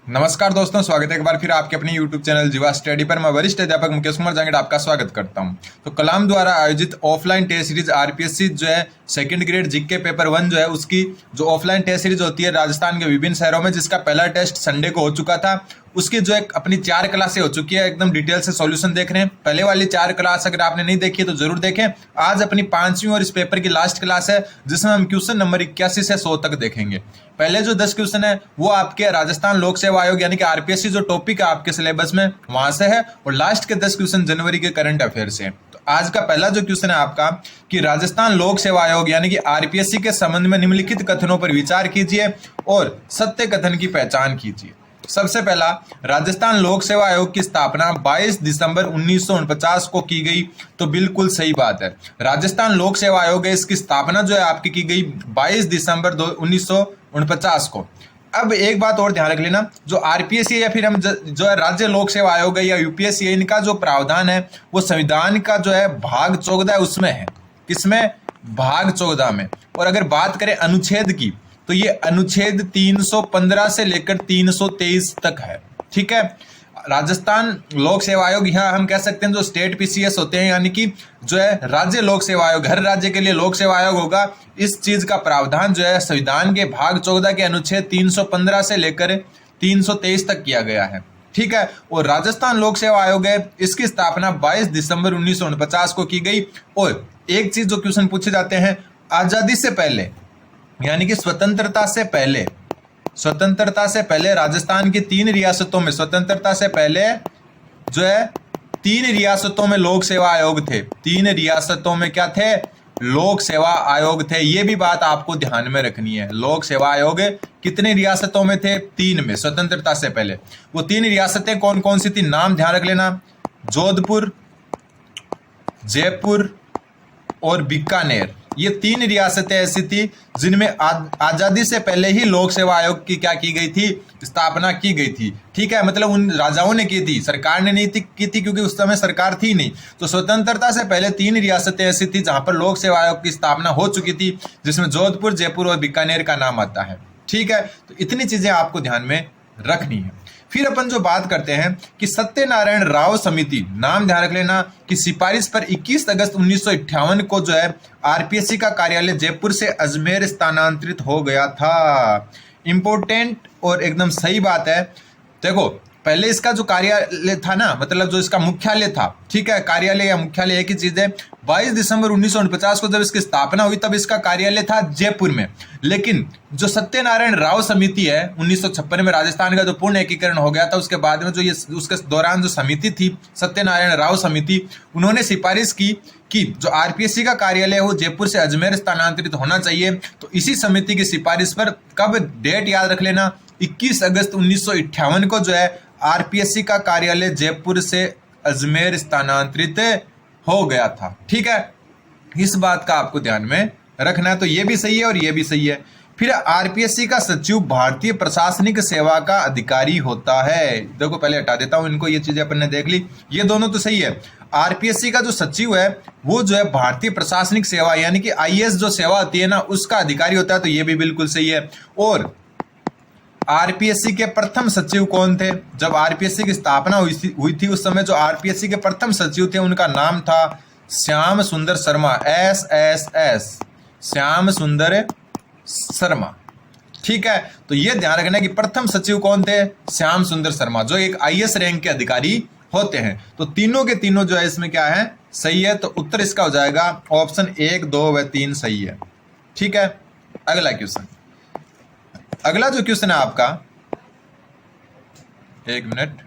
नमस्कार दोस्तों, स्वागत है एक बार फिर आपके अपने YouTube चैनल जीवा स्टडी पर। मैं वरिष्ठ अध्यापक मुकेश कुमार जांगड़ आपका स्वागत करता हूं। तो कलाम द्वारा आयोजित ऑफलाइन टेस्ट सीरीज आरपीएससी जो है सेकंड ग्रेड जीके पेपर 1 जो है उसकी जो ऑफलाइन टेस्ट सीरीज होती है राजस्थान के विभिन्न शहरों में, जिसका पहला टेस्ट संडे को हो चुका था, उसकी जो है अपनी 4 क्लासें हो चुकी है। एकदम डिटेल से सॉल्यूशन देख रहे हैं। पहले वाली 4 क्लास अगर आपने नहीं देखी है तो जरूर देखें। आज अपनी 5वीं और इस पेपर की लास्ट क्लास है, जिसमें हम क्वेश्चन नंबर 81 से 100 तक देखेंगे। पहले जो 10 क्वेश्चन है वो आपके राजस्थान लोक सेवा आयोग यानी कि आरपीएससी जो टॉपिक है आपके सिलेबस में वहां से है, और लास्ट के 10 क्वेश्चन जनवरी के करंट अफेयर से। तो आज का पहला जो क्वेश्चन है आपका कि राजस्थान लोक सेवा आयोग यानी कि आरपीएससी के संबंध में निम्नलिखित कथनों पर विचार कीजिए और सत्य कथन की पहचान कीजिए। सबसे पहला, राजस्थान लोक सेवा आयोग की स्थापना 22 दिसंबर 1949 को की गई। तो बिल्कुल सही बात है, राजस्थान लोक सेवा आयोग है, इसकी स्थापना जो है आपकी की गई 22 दिसंबर 1949 को। अब एक बात और ध्यान रख लेना, जो आरपीएससी या फिर हम जो है राज्य लोक सेवा आयोग है या यूपीएससी, इनका जो प्रावधान है वो संविधान का जो है भाग 14 उसमें है। किसमें? भाग 14 में। और अगर बात करें अनुच्छेद की तो ये अनुच्छेद 315 से लेकर 323 तक है। ठीक है। राजस्थान लोक सेवा आयोग, यहाँ हम कह सकते हैं जो स्टेट पीसीएस होते हैं यानी कि जो है राज्य लोक सेवा आयोग, हर राज्य के लिए लोक सेवा आयोग होगा। इस चीज का प्रावधान जो है संविधान के भाग 14 के अनुच्छेद 315 से लेकर 323 तक किया गया है। ठीक है। और राजस्थान लोक सेवा आयोग है, इसकी स्थापना 22 दिसंबर 1949 को की गई। और एक चीज जो क्वेश्चन पूछे जाते हैं, आजादी से पहले यानी कि स्वतंत्रता से पहले राजस्थान की 3 रियासतों में, स्वतंत्रता से पहले जो है 3 रियासतों में लोक सेवा आयोग थे। 3 रियासतों में क्या थे? लोक सेवा आयोग थे। ये भी बात आपको ध्यान में रखनी है। लोक सेवा आयोग कितने रियासतों में थे? 3 में, स्वतंत्रता से पहले। वो 3 रियासतें कौन कौन सी थी? नाम ध्यान रख लेना, जोधपुर, जयपुर और बीकानेर। ये 3 रियासतें ऐसी थी जिनमें आजादी से पहले ही लोक सेवा आयोग की क्या की गई थी? स्थापना की गई थी। ठीक है। मतलब उन राजाओं ने की थी, सरकार ने नहीं की थी, क्योंकि उस समय सरकार थी नहीं। तो स्वतंत्रता से पहले 3 रियासतें ऐसी थी जहां पर लोक सेवा आयोग की स्थापना हो चुकी थी, जिसमें जोधपुर, जयपुर और बीकानेर का नाम आता है। ठीक है। तो इतनी चीजें आपको ध्यान में रखनी है। फिर अपन जो बात करते हैं कि सत्यनारायण राव समिति, नाम ध्यान रख लेना, कि सिफारिश पर 21 अगस्त 1958 को जो है आरपीएससी का कार्यालय जयपुर से अजमेर स्थानांतरित हो गया था। इंपॉर्टेंट और एकदम सही बात है। देखो, पहले इसका जो कार्यालय था ना, मतलब जो इसका मुख्यालय था, ठीक है, कार्यालय या मुख्यालय एक ही चीज है। 22 दिसंबर 1949 को जब इसकी स्थापना हुई तब इसका कार्यालय था जयपुर में। लेकिन जो सत्यनारायण राव समिति है, 1956 में राजस्थान का जो पूर्ण एकीकरण हो गया था, उसके बाद में जो ये उसके दौरान जो समिति थी सत्यनारायण राव समिति, उन्होंने सिफारिश की कि जो आरपीएससी का कार्यालय है वो जयपुर से अजमेर स्थानांतरित होना चाहिए। तो इसी समिति की सिफारिश पर, कब डेट याद रख लेना, 21 अगस्त 1958 को जो है आरपीएससी का कार्यालय जयपुर से अजमेर स्थानांतरित हो गया था। ठीक है। इस बात का आपको ध्यान में रखना है। तो ये भी सही है और ये भी सही है। फिर आरपीएससी का सचिव भारतीय प्रशासनिक सेवा का अधिकारी होता है। देखो, पहले हटा देता हूं इनको, ये चीजें अपन ने देख ली, ये दोनों तो सही है। आरपीएससी का जो सचिव है वो जो है भारतीय प्रशासनिक सेवा यानी कि आईएएस जो सेवा होती है ना, उसका अधिकारी होता है। तो ये भी बिल्कुल सही है। और आरपीएससी के प्रथम सचिव कौन थे? जब आरपीएससी की स्थापना हुई थी उस समय जो आरपीएससी के प्रथम सचिव थे उनका नाम था श्याम सुंदर शर्मा, SSS, श्याम सुंदर शर्मा। ठीक है। तो ये ध्यान रखना कि प्रथम सचिव कौन थे? श्याम सुंदर शर्मा, जो एक आईएएस रैंक के अधिकारी होते हैं। तो तीनों के तीनों जो है इसमें क्या है? सही है। तो उत्तर इसका हो जाएगा ऑप्शन 1, 2 व 3 सही है। ठीक है। अगला क्वेश्चन, अगला जो क्वेश्चन है आपका, एक मिनट,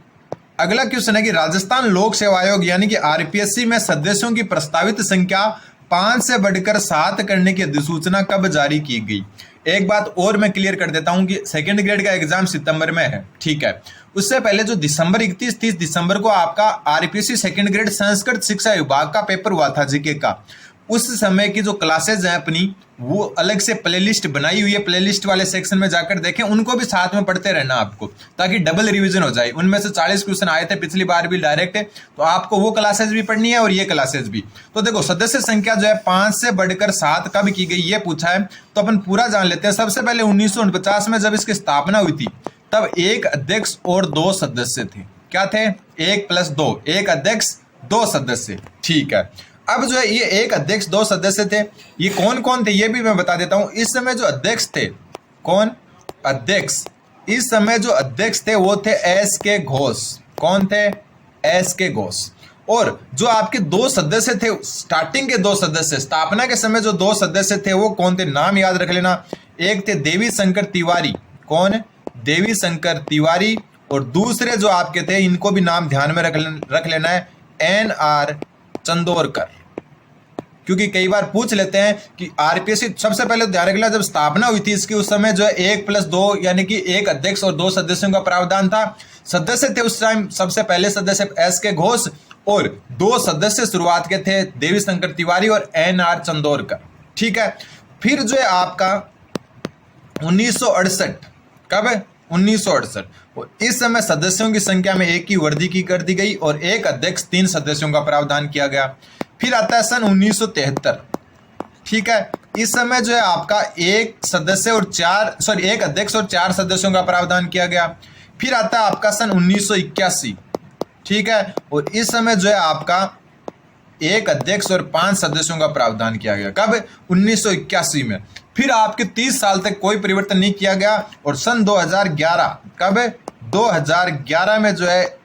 अगला क्वेश्चन है कि राजस्थान लोक सेवा आयोग यानी कि आरपीएससी में सदस्यों की प्रस्तावित संख्या 5 से बढ़कर 7 करने की अधिसूचना कब जारी की गई? एक बात और मैं क्लियर कर देता हूं कि सेकंड ग्रेड का एग्जाम सितंबर में है। ठीक है। उससे पहले जो दिसंबर 31-30 दिसंबर को आपका आरपीएससी सेकंड ग्रेड संस्कृत शिक्षा विभाग का पेपर हुआ था जीके का, उस समय की जो क्लासेज हैं अपनी, वो अलग से प्लेलिस्ट बनाई हुई है। प्लेलिस्ट वाले सेक्शन में जाकर देखें, उनको भी साथ में पढ़ते रहना आपको, ताकि डबल रिवीजन हो जाए। उनमें से 40 क्वेश्चन आए थे पिछली बार भी डायरेक्ट, तो आपको वो क्लासेज भी पढ़नी है और ये क्लासेज भी। तो देखो, सदस्य संख्या जो है 5 से बढ़कर 7 कब की गई ये पूछा है, तो अपन पूरा जान लेते हैं। सबसे पहले 1949 में जब इसकी स्थापना हुई थी तब एक अध्यक्ष और 2 सदस्य थे। क्या थे? 1 + 2, एक अध्यक्ष 2 सदस्य। ठीक है, अब जो है ये एक अध्यक्ष 2 सदस्य थे, ये कौन कौन थे ये भी मैं बता देता हूं। इस समय जो अध्यक्ष थे, कौन अध्यक्ष, इस समय जो अध्यक्ष थे वो थे SK घोष। कौन थे? SK घोष। और जो आपके 2 सदस्य थे, स्टार्टिंग के 2 सदस्य, स्थापना के समय जो 2 सदस्य थे वो कौन थे? नाम याद रख लेना। एक थे देवी शंकर तिवारी। कौन? देवी शंकर तिवारी। और दूसरे जो आपके थे, इनको भी नाम ध्यान में रख लेना है, NR चंदोरकर। क्योंकि कई बार पूछ लेते हैं कि आरपीएससी, सबसे पहले ध्यान रखना, जब स्थापना हुई थी इसकी उस समय जो है 1 + 2 यानी कि एक अध्यक्ष और 2 सदस्यों का प्रावधान था। सदस्य थे उस टाइम, सबसे पहले सदस्य SK घोष और 2 सदस्य शुरुआत के थे, देवी शंकर तिवारी और NR चंदोरकर। ठीक है, फिर जो है आपका 1968, कब है? 1968। और इस समय सदस्यों की संख्या में 1 की वृद्धि की कर दी गई और एक अध्यक्ष 3 सदस्यों का प्रावधान किया गया। फिर आता है सन 1973। ठीक है, इस समय जो है आपका एक अध्यक्ष और 4 सदस्यों का प्रावधान किया गया। फिर आता है आपका सन 1981। ठीक है, और इस समय जो है आपका एक अध्यक्ष और 5 सदस्यों का प्रावधान किया गया। कब? 1981 में। फिर आपके 30 साल तक कोई परिवर्तन नहीं किया गया और सन 2011, कब? 2011 में जो है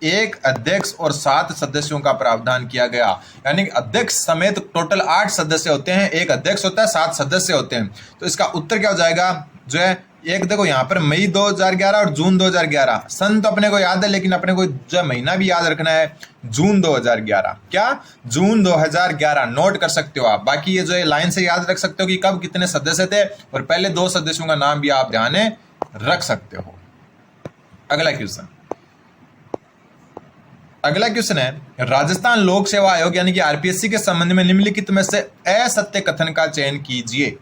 एक अध्यक्ष और 7 सदस्यों का प्रावधान किया गया। यानी कि अध्यक्ष समेत टोटल 8 सदस्य होते हैं, एक अध्यक्ष होता है, 7 सदस्य होते हैं। तो इसका उत्तर क्या हो जाएगा? जो है एक देखो यहाँ पर मई 2011 और जून 2011, सन तो अपने को याद है लेकिन अपने को जो महीना भी याद रखना है, जून 2011। क्या? जून 2011 नोट कर सकते हो आप। बाकी ये जो है लाइन से याद रख सकते हो कि कब कितने सदस्य थे और पहले 2 सदस्यों का नाम भी आप ध्यान में रख सकते हो। अगला क्वेश्चन है, राजस्थान लोक सेवा आयोग यानी कि आरपीएससी के संबंध में निम्नलिखित में से असत्य कथन का चयन कीजिए।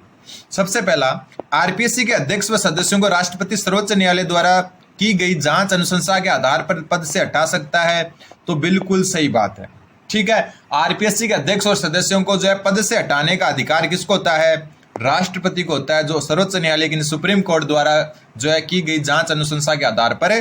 सबसे पहला, आरपीएससी के अध्यक्ष व सदस्यों को राष्ट्रपति सर्वोच्च न्यायालय द्वारा की गई जांच अनुशंसा के आधार पर पद से हटा सकता है। तो बिल्कुल सही बात है। ठीक है, आरपीएससी के अध्यक्ष और सदस्यों को जो है पद से हटाने का अधिकार किसको होता है? राष्ट्रपति को होता है, जो सर्वोच्च न्यायालय की सुप्रीम कोर्ट द्वारा जो है की गई जांच अनुशंसा के आधार पर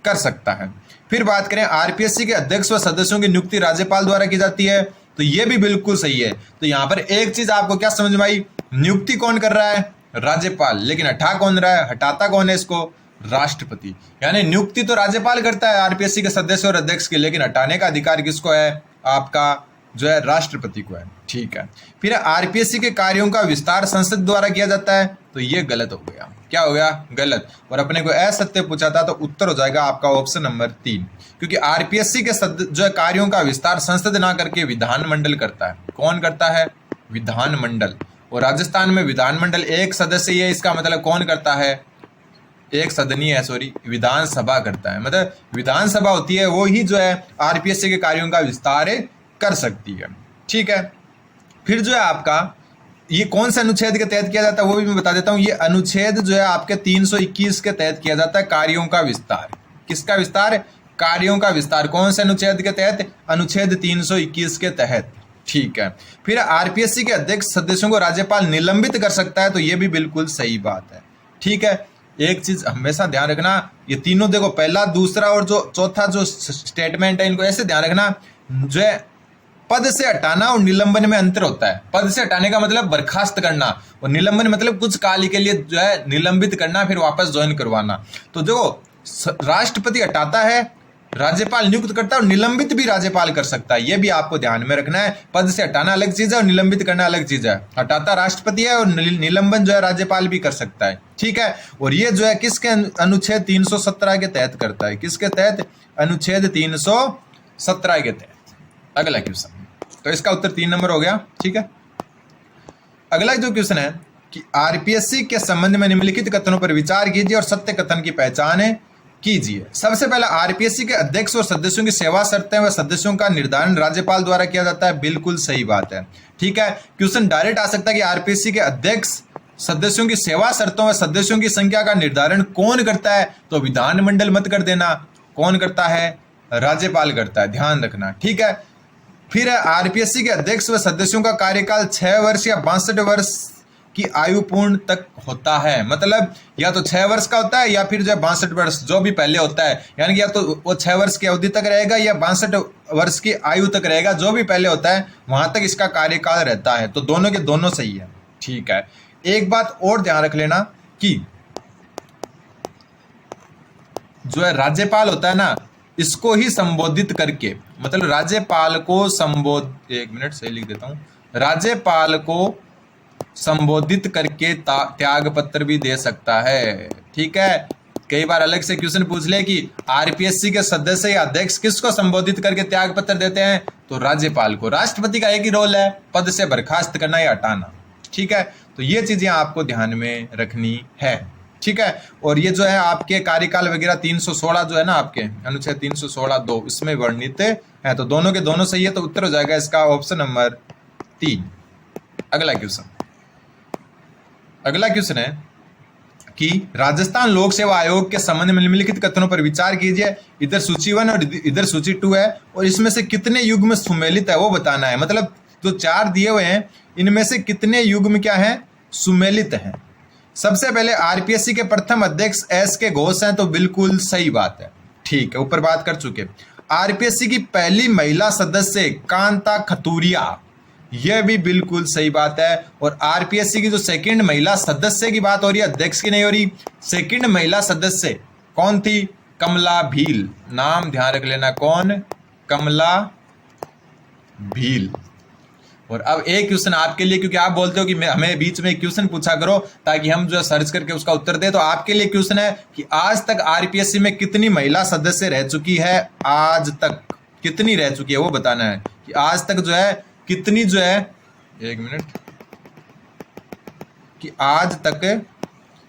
कर सकता है। फिर बात करें, आरपीएससी के अध्यक्ष व सदस्यों की नियुक्ति राज्यपाल द्वारा की जाती है। तो यह भी बिल्कुल सही है। तो यहां पर एक चीज आपको क्या समझ में आई? नियुक्ति कौन कर रहा है? राज्यपाल। लेकिन हटाता कौन है इसको? राष्ट्रपति। यानी नियुक्ति तो राज्यपाल करता है आरपीएससी के सदस्य और अध्यक्ष की, लेकिन हटाने का अधिकार किसको है? आपका जो है राष्ट्रपति को है। ठीक है, फिर आरपीएससी के कार्यों का विस्तार संसद द्वारा किया जाता है। तो ये गलत हो गया। क्या हो गया? गलत। और अपने को असत्य पूछा था तो उत्तर हो जाएगा आपका ऑप्शन नंबर 3, क्योंकि आरपीएससी के जो है कार्यों का विस्तार संसद ना करके विधानमंडल करता है। कौन करता है? विधानमंडल। और राजस्थान में विधानमंडल एक सदस्य है, इसका मतलब कौन करता है? एक सदनीय है, सॉरी, विधानसभा करता है। मतलब विधानसभा होती है वो ही जो है आरपीएससी के कार्यों का विस्तार कर सकती है। ठीक है, फिर जो है आपका ये कौन से अनुच्छेद के तहत किया जाता है वो भी मैं बता देता हूं। ये अनुच्छेद जो है आपके 321 के तहत किया जाता है कार्यों का विस्तार। किसका विस्तार? कार्यों का विस्तार। कौन से अनुच्छेद के तहत? अनुच्छेद 321 के तहत। ठीक है, फिर आरपीएससी के अध्यक्ष सदस्यों को राज्यपाल निलंबित कर सकता है। तो ये भी बिल्कुल सही बात है। ठीक है, एक चीज हमेशा ध्यान रखना, ये तीनों देखो, पहला, दूसरा और जो चौथा जो स्टेटमेंट है, इनको ऐसे ध्यान रखना। जो है पद से हटाना और निलंबन में अंतर होता है। पद से हटाने का मतलब बर्खास्त करना और निलंबन मतलब कुछ काल के लिए जो है निलंबित करना, फिर वापस ज्वाइन करवाना। तो देखो, राष्ट्रपति हटाता है, राज्यपाल नियुक्त करता है और निलंबित भी राज्यपाल कर सकता है। यह भी आपको ध्यान में रखना है। पद से हटाना अलग चीज है और निलंबित करना अलग चीज है। हटाता राष्ट्रपति है और निलंबन जो है राज्यपाल भी कर सकता है। ठीक है, और ये जो है किसके अनुच्छेद 317 के तहत करता है? किसके तहत? अनुच्छेद 317 के तहत। अगला क्वेश्चन, तो इसका उत्तर 3 नंबर हो गया। ठीक है, अगला जो क्वेश्चन है कि आरपीएससी के संबंध में निम्नलिखित कथनों पर विचार कीजिए और सत्य कथन की पहचान कीजिए। सबसे पहला, आरपीएससी के अध्यक्ष और सदस्यों की सेवा शर्तें व सदस्यों का निर्धारण राज्यपाल द्वारा किया जाता है। बिल्कुल सही बात है। ठीक है, क्वेश्चन डायरेक्ट आ सकता है कि आरपीएससी के अध्यक्ष सदस्यों की सेवा शर्तों व सदस्यों की संख्या का निर्धारण कौन करता है? तो विधानमंडल मत कर देना। कौन करता है? राज्यपाल करता है, ध्यान रखना। ठीक है, फिर आरपीएससी के अध्यक्ष व सदस्यों का कार्यकाल 6 वर्ष या 62 वर्ष की आयु पूर्ण तक होता है। मतलब या तो 6 वर्ष का होता है या फिर जो है 62 वर्ष जो भी पहले होता है, यानी कि या तो वो 6 वर्ष की अवधि तक रहेगा या 62 वर्ष की आयु तक रहेगा, जो भी पहले होता है वहां तक इसका कार्यकाल रहता है। तो दोनों के दोनों सही है। ठीक है, एक बात और ध्यान रख लेना कि जो है राज्यपाल होता है ना, इसको ही संबोधित करके, मतलब राज्यपाल को एक मिनट सही लिख देता हूं, राज्यपाल को संबोधित करके त्याग पत्र भी दे सकता है। ठीक है, कई बार अलग से क्वेश्चन पूछ ले कि आरपीएससी के सदस्य या अध्यक्ष किसको संबोधित करके त्याग पत्र देते हैं, तो राज्यपाल को। राष्ट्रपति का एक ही रोल है, पद से बर्खास्त करना या हटाना। ठीक है, तो ये चीजें आपको ध्यान में रखनी है। ठीक है, और ये जो है आपके कार्यकाल वगैरह 316 जो है ना आपके अनुच्छेद 316(2) इसमें वर्णित है। तो दोनों के दोनों सही है, तो उत्तर हो जाएगा इसका ऑप्शन नंबर 3। अगला क्वेश्चन है कि राजस्थान लोक सेवा आयोग के संबंध में निम्नलिखित कथनों पर विचार कीजिए। इधर सूची 1 और इधर सूची 2 है, और इसमें से कितने युग्म सुमेलित है वो बताना है। मतलब जो 4 दिए हुए हैं इनमें से कितने युग्म क्या है, सुमेलित हैं। सबसे पहले आरपीएससी के प्रथम अध्यक्ष एस के घोष हैं, तो बिल्कुल सही बात है। ठीक है, ऊपर बात कर चुके। आरपीएससी की पहली महिला सदस्य कांता खतूरिया, यह भी बिल्कुल सही बात है। और आरपीएससी की जो सेकंड महिला सदस्य की बात हो रही है, अध्यक्ष की नहीं हो रही, सेकंड महिला सदस्य कौन थी, कमला भील। नाम ध्यान रख लेना, कौन, कमला भील। और अब एक क्वेश्चन आपके लिए, क्योंकि आप बोलते हो कि हमें बीच में क्वेश्चन पूछा करो ताकि हम जो है सर्च करके उसका उत्तर दे, तो आपके लिए क्वेश्चन है कि आज तक आरपीएससी में कितनी महिला सदस्य रह चुकी है, आज तक कितनी रह चुकी है वो बताना है कि आज तक जो है कितनी जो है, एक मिनट, कि आज तक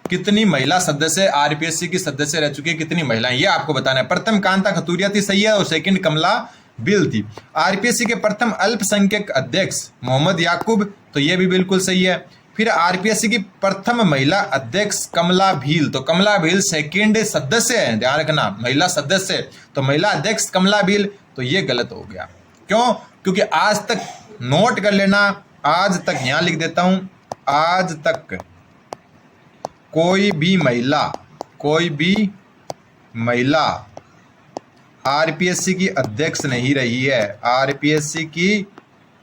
कितनी महिला सदस्य आरपीएससी की सदस्य रह चुकी है, कितनी महिलाएं, ये आपको बताना है। प्रथम कांता खतूरिया थी, सही है, और सेकंड कमला बिल थी। आरपीएससी के प्रथम अल्पसंख्यक अध्यक्ष मोहम्मद याकूब, तो ये भी बिल्कुल सही है। फिर आरपीएससी की प्रथम महिला अध्यक्ष कमला भील, तो कमला भील सेकंड सदस्य है, ध्यान रखना, महिला सदस्य, तो महिला अध्यक्ष कमला भील, तो ये गलत हो गया। क्यों, क्योंकि आज तक, नोट कर लेना, आज तक, यहां लिख देता हूं, आज तक कोई भी महिला आरपीएससी की अध्यक्ष नहीं रही है। आरपीएससी की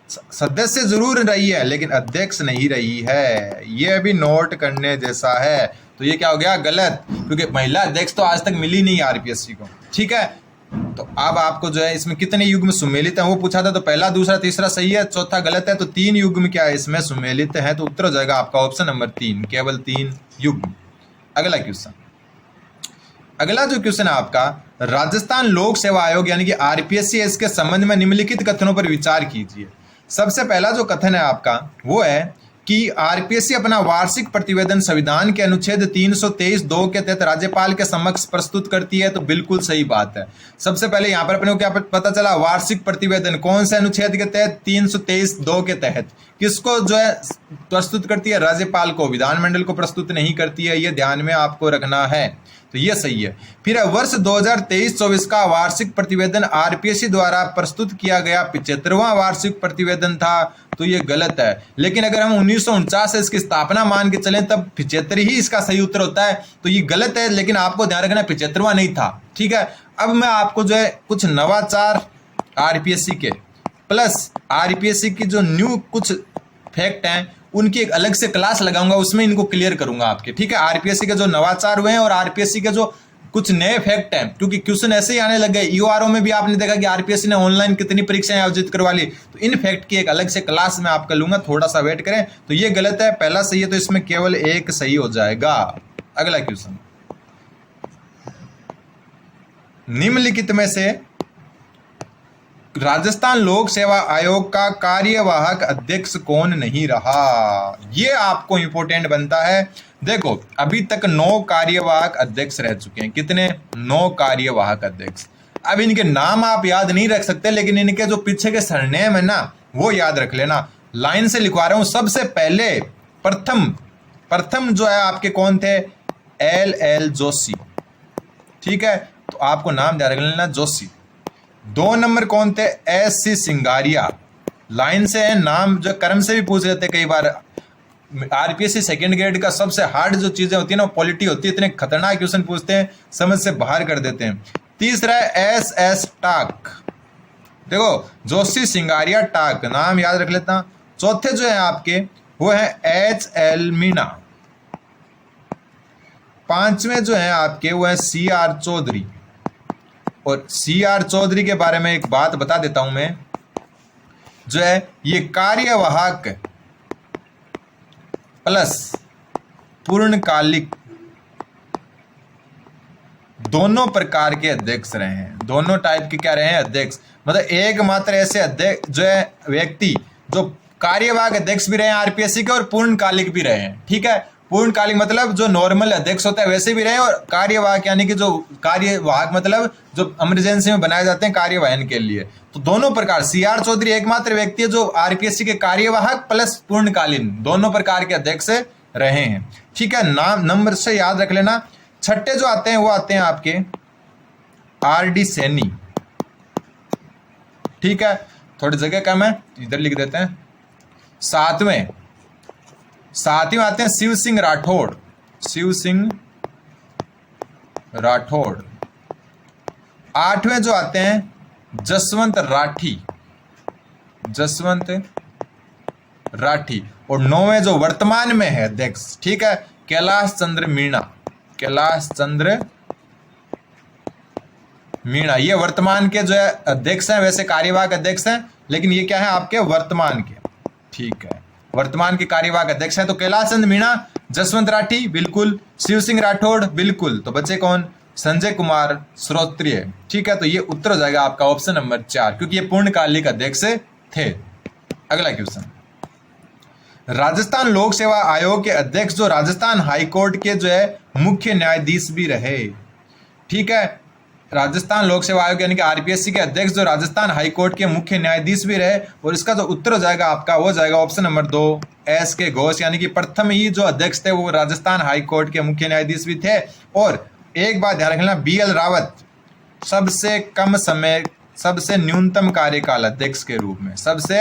सदस्य जरूर रही है लेकिन अध्यक्ष नहीं रही है, यह भी नोट करने जैसा है। तो ये क्या हो गया, गलत, क्योंकि महिला अध्यक्ष तो आज तक मिली नहीं आरपीएससी को। ठीक है, तो अब आपको जो है इसमें कितने युग्म सुमेलित हैं वो पूछा था, तो पहला, दूसरा, तीसरा सही है, चौथा गलत है। तो 3 युग्म क्या है इसमें सुमेलित है, तो उत्तर हो जाएगा आपका ऑप्शन नंबर 3, केवल 3 युग्म। अगला जो क्वेश्चन है आपका, राजस्थान लोक सेवा आयोग यानी कि आरपीएससी, इसके संबंध में निम्नलिखित कथनों पर विचार कीजिए। सबसे पहला जो कथन है आपका वो है कि आरपीएससी अपना वार्षिक प्रतिवेदन संविधान के अनुच्छेद 323(2) के तहत राज्यपाल के समक्ष प्रस्तुत करती है, तो बिल्कुल सही बात है। सबसे पहले यहाँ पर अपने को क्या पता चला, वार्षिक प्रतिवेदन कौन से अनुच्छेद के तहत, 323(2) के तहत। किसको जो है प्रस्तुत करती है, राज्यपाल को, विधानमंडल को प्रस्तुत नहीं करती है, ये ध्यान में आपको रखना है, तो ये सही है। फिर वर्ष 2023-24 का वार्षिक प्रतिवेदन आरपीएससी द्वारा प्रस्तुत किया गया 75वां वार्षिक प्रतिवेदन था, तो ये गलत है। लेकिन अगर हम 1949 से इसकी स्थापना मान के चलें तब 75 ही इसका सही उत्तर होता है, तो ये गलत है, लेकिन आपको ध्यान रखना 75वां नहीं था। ठीक है, अब मैं आपको जो है कुछ नवाचार आरपीएससी के प्लस आरपीएससी की जो न्यू कुछ फैक्ट हैं उनकी एक अलग से क्लास लगाऊंगा, उसमें इनको क्लियर करूंगा आपके। ठीक है, आरपीएससी के जो नवाचार हुए हैं और आरपीएससी के जो कुछ नए फैक्ट हैं, क्योंकि क्वेश्चन ऐसे ही आने लग गए। यूआरओ में भी आपने देखा कि आरपीएससी ने ऑनलाइन कितनी परीक्षाएं आयोजित करवा ली, तो इन फैक्ट की एक अलग से क्लास में आपका लूंगा, थोड़ा सा वेट करें। तो ये गलत है, पहला सही है, तो इसमें केवल एक सही हो जाएगा। अगला क्वेश्चन, निम्नलिखित में से राजस्थान लोक सेवा आयोग का कार्यवाहक अध्यक्ष कौन नहीं रहा, ये आपको इंपॉर्टेंट बनता है। देखो, अभी तक 9 कार्यवाहक अध्यक्ष रह चुके हैं। कितने, 9 कार्यवाहक अध्यक्ष। अब इनके नाम आप याद नहीं रख सकते, लेकिन इनके जो पीछे के सरनेम है ना वो याद रख लेना। लाइन से लिखवा रहा हूं। सबसे पहले प्रथम जो है आपके कौन थे, LL जोशी। ठीक है, तो आपको नाम याद रख लेना, जोशी। 2 नंबर कौन थे, SC सिंगारिया। लाइन से है, नाम जो क्रम से भी पूछ लेते कई बार। आरपीएससी सेकंड ग्रेड का सबसे हार्ड जो चीजें होती है ना, पॉलिटी होती है, इतने खतरनाक क्वेश्चन पूछते हैं, समझ से बाहर कर देते हैं। तीसरा है एस टाक, देखो जोशी सिंगारिया टाक, नाम याद रख लेता। चौथे जो है आपके वो है HL मीणा। पांचवें जो है आपके वो है CR चौधरी। और CR चौधरी के बारे में एक बात बता देता हूं मैं, जो है ये कार्यवाहक प्लस पूर्णकालिक दोनों प्रकार के अध्यक्ष रहे हैं, दोनों टाइप के क्या रहे हैं, अध्यक्ष। मतलब एकमात्र ऐसे अध्यक्ष जो है व्यक्ति जो कार्यवाहक अध्यक्ष भी रहे हैं आरपीएससी के और पूर्णकालिक भी रहे हैं। ठीक है, पूर्णकालिक मतलब जो नॉर्मल अध्यक्ष होता है वैसे भी रहे, और कार्यवाहक यानी कि जो कार्यवाहक मतलब जो इमरजेंसी में बनाए जाते हैं कार्यवाहन के लिए। तो दोनों प्रकार CR चौधरी एकमात्र व्यक्ति है जो आरपीएससी के कार्यवाहक प्लस पूर्णकालीन दोनों प्रकार के अध्यक्ष रहे हैं। ठीक है, नाम नंबर से याद रख लेना। छठे जो आते हैं वो आते हैं आपके RD सैनी। ठीक है, थोड़ी जगह कम है, इधर लिख देते हैं। सातवें आते हैं शिव सिंह राठौड़, शिव सिंह राठौड़। आठवें जो आते हैं जसवंत राठी, जसवंत राठी। और नौवें जो वर्तमान में है अध्यक्ष, ठीक है, कैलाश चंद्र मीणा, कैलाश चंद्र मीणा। ये वर्तमान के जो है अध्यक्ष हैं, वैसे कार्यवाहक अध्यक्ष हैं, लेकिन ये क्या है आपके वर्तमान के। ठीक है, वर्तमान के कार्यवाहक अध्यक्ष हैं। तो कैलाश चंद्र मीणा, जसवंत राठी बिल्कुल, शिव सिंह राठौड़ बिल्कुल। तो बच्चे कौन, संजय कुमार श्रोत्रिय। ठीक है, तो ये उत्तर हो जाएगा आपका ऑप्शन नंबर 4, क्योंकि ये पूर्णकालिक अध्यक्ष थे। अगला क्वेश्चन, राजस्थान लोक सेवा आयोग के अध्यक्ष जो राजस्थान हाईकोर्ट के जो है मुख्य न्यायाधीश भी रहे। ठीक है, राजस्थान लोक सेवा आयोग यानी कि आरपीएससी के अध्यक्ष जो राजस्थान हाईकोर्ट के मुख्य न्यायाधीश भी रहे। और इसका जो उत्तर हो जाएगा आपका वो जाएगा ऑप्शन नंबर 2 SK घोष, यानी कि प्रथम ही जो अध्यक्ष थे वो राजस्थान हाईकोर्ट के मुख्य न्यायाधीश भी थे। और एक बात ध्यान रखना, BL रावत सबसे कम समय, सबसे न्यूनतम कार्यकाल अध्यक्ष के रूप में, सबसे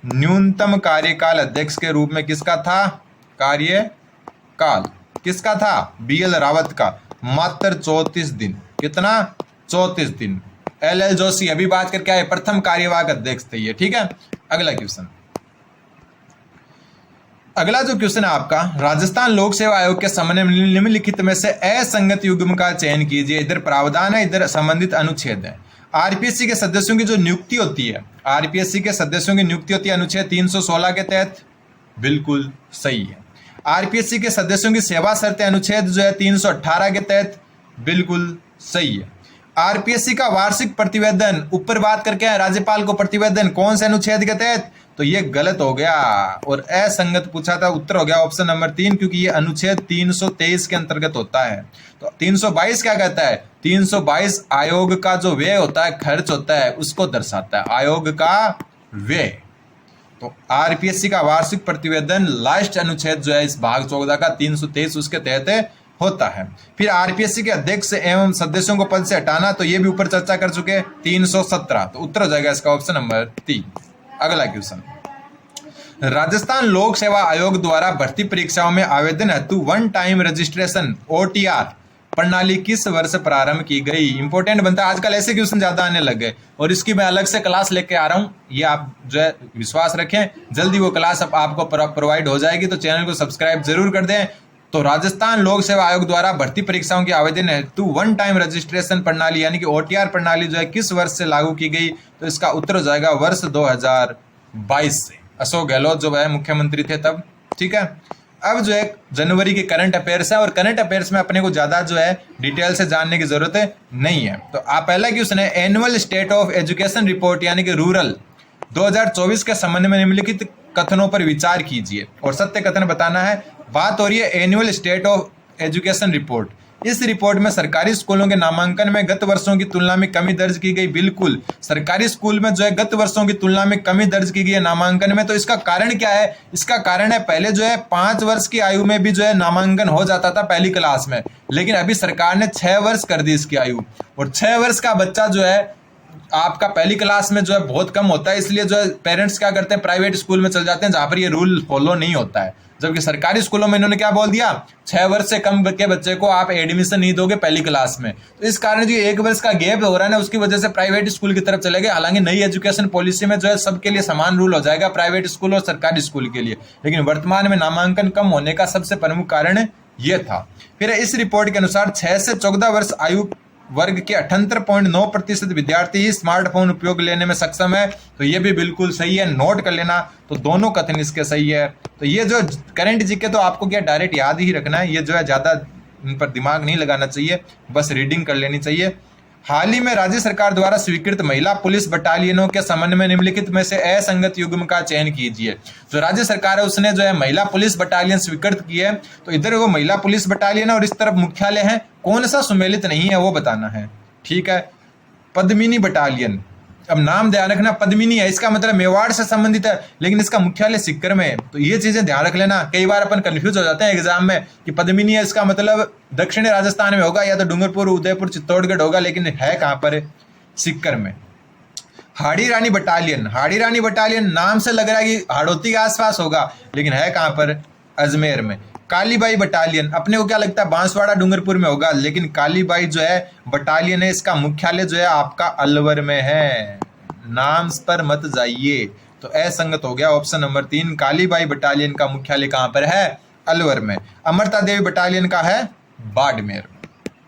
न्यूनतम कार्यकाल अध्यक्ष के रूप में किसका था, कार्यकाल किसका था, BL रावत का, मात्र 34 दिन। कितना, 34 दिन। LL जोशी अभी बात करके आए, प्रथम कार्यवाहक अध्यक्ष थे ये। ठीक है, अगला क्वेश्चन, अगला जो क्वेश्चन है आपका, राजस्थान लोक सेवा आयोग के सामने निम्नलिखित में से असंगत युग्म का चयन कीजिए। इधर प्रावधान है, इधर संबंधित अनुच्छेद है। आरपीएससी के सदस्यों की जो नियुक्ति होती है, आरपीएससी के सदस्यों की नियुक्ति होती है अनुच्छेद 316 के तहत, बिल्कुल सही है। आरपीएससी के सदस्यों की सेवा शर्तें अनुच्छेद जो है 318 के तहत, बिल्कुल सही है। आरपीएससी का वार्षिक प्रतिवेदन, ऊपर बात करके है राज्यपाल को प्रतिवेदन, कौन से अनुच्छेद के तहत, तो ये गलत हो गया और असंगत पूछा था, उत्तर हो गया ऑप्शन नंबर 3, क्योंकि ये अनुच्छेद 323 के अंतर्गत होता है। तो 322 क्या कहता है, 322 आयोग का जो व्यय होता है, खर्च होता है, उसको दर्शाता है, आयोग का व्यय। तो आरपीएससी का वार्षिक प्रतिवेदन लास्ट अनुच्छेद जो है इस भाग 14 का 323 उसके तहत होता है। फिर आरपीएससी के अध्यक्ष एवं सदस्यों को पद से हटाना, तो ये भी ऊपर चर्चा कर चुके, 317। तो उत्तर हो जाएगा इसका ऑप्शन नंबर 3। अगला क्वेश्चन, राजस्थान लोक सेवा आयोग द्वारा भर्ती परीक्षाओं में आवेदन हेतु वन टाइम रजिस्ट्रेशन OTR प्रणाली किस वर्ष प्रारंभ की गई। इंपॉर्टेंट बनता है, आजकल ऐसे क्वेश्चन ज्यादा आने लग गए और इसकी मैं अलग से क्लास लेके आ रहा हूं, ये आप जो है विश्वास रखें, जल्दी वो क्लास अब आपको प्रोवाइड हो जाएगी। तो चैनल को सब्सक्राइब जरूर कर दें। तो राजस्थान लोक सेवा आयोग द्वारा भर्ती परीक्षाओं के आवेदन हेतु वन टाइम रजिस्ट्रेशन प्रणाली यानी कि OTR प्रणाली जो है किस वर्ष से लागू की गई, तो इसका उत्तर हो जाएगा वर्ष 2022 से। अशोक गहलोत जो है मुख्यमंत्री थे तब। ठीक है, अब जो है जनवरी के करंट अफेयर्स है और करंट अफेयर्स में अपने को ज्यादा जो है डिटेल से जानने की जरूरत नहीं है। तो आप पहला क्वेश्चन है, annual state of education report यानी कि रूरल 2024 के संबंध में निम्नलिखित कथनों पर विचार कीजिए और सत्य कथन बताना है। बात हो रही है annual state of education report. इस रिपोर्ट में सरकारी स्कूलों के नामांकन में गत वर्षों की तुलना में कमी दर्ज की गई। बिल्कुल, सरकारी स्कूल में जो है गत वर्षों की तुलना में कमी दर्ज की गई है नामांकन में। तो इसका कारण क्या है, इसका कारण है पहले जो है 5 वर्ष की आयु में भी जो है नामांकन हो जाता था पहली क्लास में, लेकिन अभी सरकार ने 6 वर्ष कर दी इसकी आयु। और 6 वर्ष का बच्चा जो है आपका पहली क्लास में जो है बहुत कम होता है, इसलिए जो है पेरेंट्स क्या करते हैं, प्राइवेट स्कूल में चल जाते हैं जहां पर ये रूल फॉलो नहीं होता है। जबकि सरकारी स्कूलों में इन्होंने क्या बोल दिया, 6 वर्ष से कम के बच्चे को आप एडमिशन नहीं दोगे पहली क्लास में। तो इस कारण जो 1 वर्ष का गैप हो रहा है ना, उसकी वजह से प्राइवेट स्कूल की तरफ चले गए। हालांकि नई एजुकेशन पॉलिसी में जो है सबके लिए समान रूल हो जाएगा, प्राइवेट स्कूल और सरकारी स्कूल के लिए, लेकिन वर्तमान में नामांकन कम होने का सबसे प्रमुख कारण यह था। फिर इस रिपोर्ट के अनुसार 6 से 14 वर्ष आयु वर्ग के 78.9% विद्यार्थी ही स्मार्टफोन उपयोग लेने में सक्षम है। तो ये भी बिल्कुल सही है, नोट कर लेना। तो दोनों कथन इसके सही है। तो ये जो करंट जीके तो आपको क्या डायरेक्ट याद ही रखना है, ये जो है ज़्यादा इन पर दिमाग नहीं लगाना चाहिए, बस रीडिंग कर लेनी चाहिए। हाल ही में राज्य सरकार द्वारा स्वीकृत महिला पुलिस बटालियनों के संबंध में निम्नलिखित में से असंगत युग्म का चयन कीजिए। जो राज्य सरकार है उसने जो है महिला पुलिस बटालियन स्वीकृत की है, तो इधर वो महिला पुलिस बटालियन और इस तरफ मुख्यालय है, कौन सा सुमेलित नहीं है वो बताना है। ठीक है, पद्मिनी बटालियन, अब नाम ध्यान रखना, पद्मिनी है, इसका मतलब मेवाड़ से संबंधित है, लेकिन इसका मुख्यालय सीकर में है। तो ये चीजें ध्यान रख लेना, कई बार अपन कंफ्यूज हो जाते हैं एग्जाम में कि पद्मिनी है, इसका मतलब दक्षिणी राजस्थान में होगा या तो डूंगरपुर, उदयपुर, चित्तौड़गढ़ होगा, लेकिन है कहाँ पर है, सीकर में। हाड़ी रानी बटालियन, हाड़ी रानी बटालियन नाम से लग रहा है कि हाड़ौती के आसपास होगा, लेकिन है कहाँ पर, अजमेर में। कालीबाई बटालियन, अपने को क्या लगता है बांसवाड़ा डूंगरपुर में होगा, लेकिन कालीबाई जो है बटालियन है, इसका मुख्यालय जो है आपका अलवर में है, नाम पर मत जाइए। तो असंगत हो गया ऑप्शन नंबर 3, कालीबाई बटालियन का मुख्यालय कहां पर है, अलवर में। अमरता देवी बटालियन का है बाड़मेर।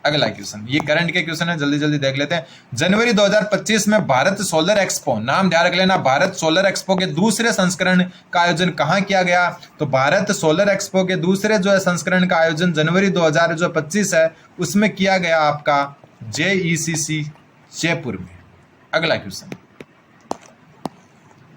अगला क्वेश्चन, ये करंट के क्वेश्चन है, जल्दी जल्दी देख लेते हैं। जनवरी 2025 में भारत सोलर एक्सपो, नाम ध्यान रख लेना, भारत सोलर एक्सपो के दूसरे संस्करण का आयोजन कहां किया गया। तो भारत सोलर एक्सपो के दूसरे जो है संस्करण का आयोजन जनवरी 2025 है उसमें किया गया आपका JECC जयपुर में। अगला क्वेश्चन,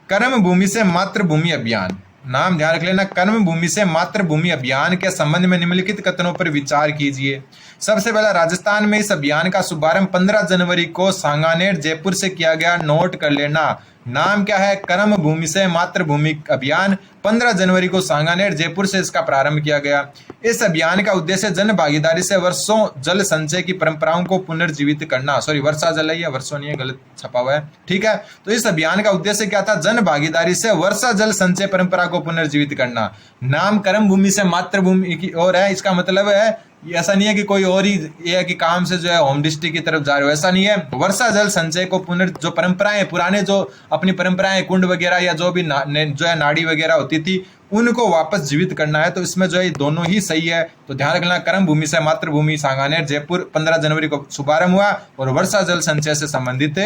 कर्म भूमि से मातृभूमि अभियान, नाम ध्यान रख लेना, कर्म भूमि से मातृभूमि अभियान के संबंध में निम्नलिखित कथनों पर विचार कीजिए। सबसे पहला, राजस्थान में इस अभियान का शुभारंभ 15 जनवरी को सांगानेर जयपुर से किया गया, नोट कर लेना। नाम क्या है, कर्म भूमि से मातृभूमि अभियान, 15 जनवरी को सांगानेर जयपुर से इसका प्रारंभ किया गया। इस अभियान का उद्देश्य जन भागीदारी से वर्षों जल संचय की परंपराओं को पुनर्जीवित करना, सॉरी वर्षा जल है, वर्षों नहीं है, गलत छपा हुआ है। ठीक है, तो इस अभियान का उद्देश्य क्या था, जन भागीदारी से वर्षा जल संचय परंपरा को पुनर्जीवित करना। नाम कर्म भूमि से मातृभूमि की ओर है, इसका मतलब है ऐसा नहीं है कि कोई और ही ये है कि काम से जो है होम डिस्ट्रिक्ट की तरफ जा रहे हो, ऐसा नहीं है। वर्षा जल संचय को जो परंपराएं, पुराने जो अपनी परंपराएं, कुंड वगैरह या जो भी जो है नाड़ी वगैरह होती थी, उनको वापस जीवित करना है। तो इसमें जो है दोनों ही सही है। तो ध्यान रखना, कर्म भूमि से मातृभूमि, सांगानेर जयपुर, 15 जनवरी को शुभारंभ हुआ और वर्षा जल संचय से संबंधित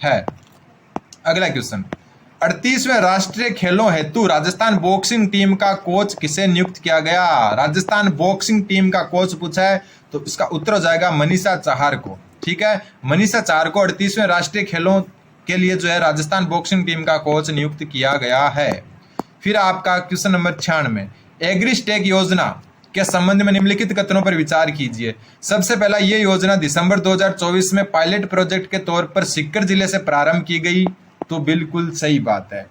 है। अगला क्वेश्चन, 38वें राष्ट्रीय खेलों हेतु राजस्थान बॉक्सिंग टीम का कोच किसे नियुक्त किया गया। राजस्थान बॉक्सिंग टीम का कोच पूछा है, तो इसका उत्तर हो जाएगा मनीषा चाहर को। ठीक है, मनीषा चाहर को 38वें राष्ट्रीय खेलों के लिए जो है राजस्थान बॉक्सिंग टीम का कोच नियुक्त किया गया है। फिर आपका क्वेश्चन नंबर 96, एग्रीस्टेक योजना के संबंध में निम्नलिखित कथनों पर विचार कीजिए। सबसे पहला, ये योजना दिसंबर 2024 में पायलट प्रोजेक्ट के तौर पर सीकर जिले से प्रारंभ की गई। तो बिल्कुल सही बात है,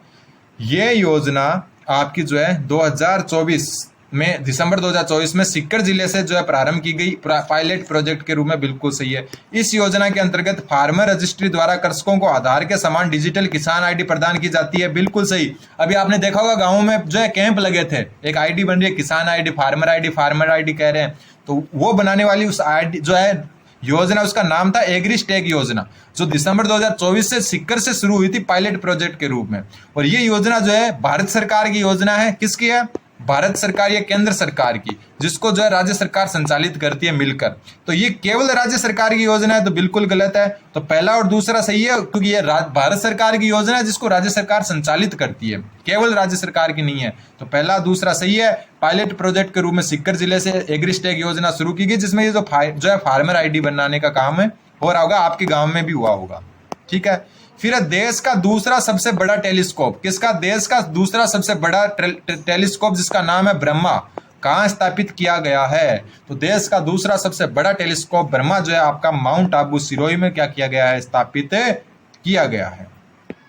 ये योजना आपकी जो है 2024 में, दिसंबर 2024 में सीकर जिले से जो है प्रारंभ की गई पायलट प्रोजेक्ट के रूप में, बिल्कुल सही है। इस योजना के अंतर्गत फार्मर रजिस्ट्री द्वारा कृषकों को आधार के समान डिजिटल किसान आईडी प्रदान की जाती है, बिल्कुल सही। अभी आपने देखा होगा गाँव में जो है कैंप लगे थे, एक आईडी बन रही है, किसान आईडी, फार्मर आईडी कह रहे हैं, तो वो बनाने वाली उस आईडी जो है योजना, उसका नाम था एग्रीस्टेक योजना, जो दिसंबर 2024 से सीकर से शुरू हुई थी पायलट प्रोजेक्ट के रूप में। और ये योजना जो है भारत सरकार की योजना है, किसकी है, भारत सरकार या केंद्र सरकार की, जिसको जो है राज्य सरकार संचालित करती है मिलकर। तो ये केवल राज्य सरकार की योजना है, तो बिल्कुल गलत है। तो पहला और दूसरा सही है, क्योंकि ये भारत सरकार की योजना है जिसको राज्य सरकार संचालित करती है, केवल राज्य सरकार की नहीं है। तो पहला दूसरा सही है। पायलट प्रोजेक्ट के रूप में सीकर जिले से एग्रीस्टेक योजना शुरू की गई, जिसमें ये जो है फार्मर आईडी बनाने का काम है हो रहा होगा, आपके गाँव में भी हुआ होगा। ठीक है, फिर देश का दूसरा सबसे बड़ा टेलीस्कोप, किसका, देश का दूसरा सबसे बड़ा टेलीस्कोप जिसका नाम है ब्रह्मा, कहाँ स्थापित किया गया है। तो देश का दूसरा सबसे बड़ा टेलीस्कोप ब्रह्मा जो है आपका माउंट आबू सिरोही में क्या किया गया है, स्थापित किया गया है।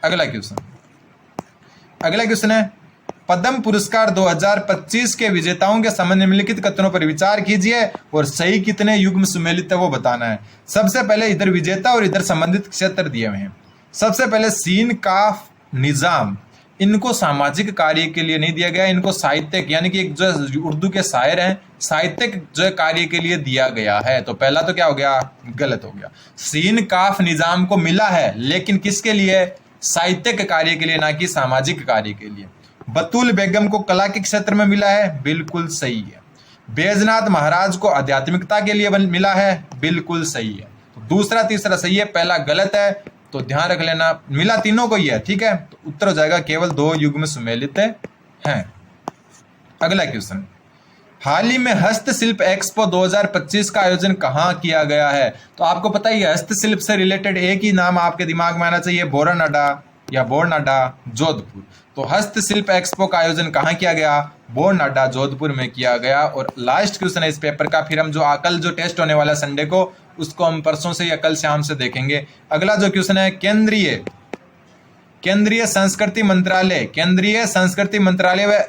अगला क्वेश्चन है, पद्म पुरस्कार 2025 के विजेताओं के संबंध में निम्नलिखित कथनों पर विचार कीजिए और सही कितने युग्म सुमेलित है वो बताना है। सबसे पहले इधर विजेता और इधर संबंधित क्षेत्र दिए हुए हैं। सबसे पहले सीन काफ निजाम, इनको सामाजिक कार्य के लिए नहीं दिया गया, इनको साहित्यिक यानी कि जो उर्दू के शायर हैं साहित्यिक जो कार्य के लिए दिया गया है। तो पहला तो क्या हो गया, गलत हो गया। सीन काफ निजाम को मिला है लेकिन किसके लिए, साहित्यिक कार्य के लिए, ना कि सामाजिक कार्य के लिए। बतूल बेगम को कला के क्षेत्र में मिला है, बिल्कुल सही है। बैजनाथ महाराज को आध्यात्मिकता के लिए मिला है, बिल्कुल सही है। तो दूसरा तीसरा सही है, पहला गलत है, तो ध्यान रख लेना, मिला तीनों को ही है, ठीक है। तो उत्तर हो जाएगा केवल 2 युग्म सुमेलित हैं। अगला क्वेश्चन, हाल ही में हस्तशिल्प एक्सपो 2025 का आयोजन कहाँ किया गया है। तो आपको पता ही है हस्तशिल्प से रिलेटेड एक ही नाम आपके दिमाग में आना चाहिए, बोरनाडा या बोरनाडा जोधपुर। तो हस्तशिल्प एक्सपो का आयोजन कहाँ किया गया, बोरनाडा जोधपुर में किया गया। और लास्ट क्वेश्चन है इस पेपर का, फिर हम जो कल जो टेस्ट होने वाला संडे को, उसको हम परसों से या कल शाम से देखेंगे। अगला जो क्वेश्चन है, केंद्रीय संस्कृति मंत्रालय व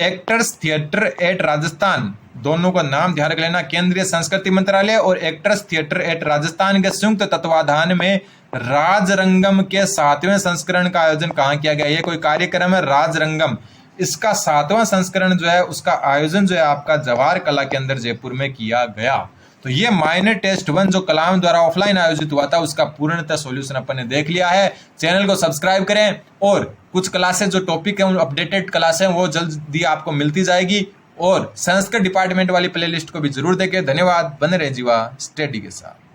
एक्टर्स थिएटर एट राजस्थान, दोनों का नाम ध्यान रख लेना। केंद्रीय संस्कृति मंत्रालय और एक्टर्स थिएटर एट राजस्थान के संयुक्त तत्वाधान में राजरंगम के 7वें संस्करण का आयोजन कहाँ किया गया। ये कोई कार्यक्रम है राजरंगम, इसका 7वां संस्करण जो है उसका आयोजन जो है आपका जवाहर कला के अंदर जयपुर में किया गया। तो ये माइनर टेस्ट 1 जो कलाम द्वारा ऑफलाइन आयोजित हुआ था उसका पूर्णतः सॉल्यूशन अपन ने देख लिया है। चैनल को सब्सक्राइब करें और कुछ क्लासेस जो टॉपिक है अपडेटेड क्लासें वो जल्दी आपको मिलती जाएगी। और संस्कृत डिपार्टमेंट वाली प्लेलिस्ट को भी जरूर देखें। धन्यवाद, बने रहे जीवा स्टडी के साथ।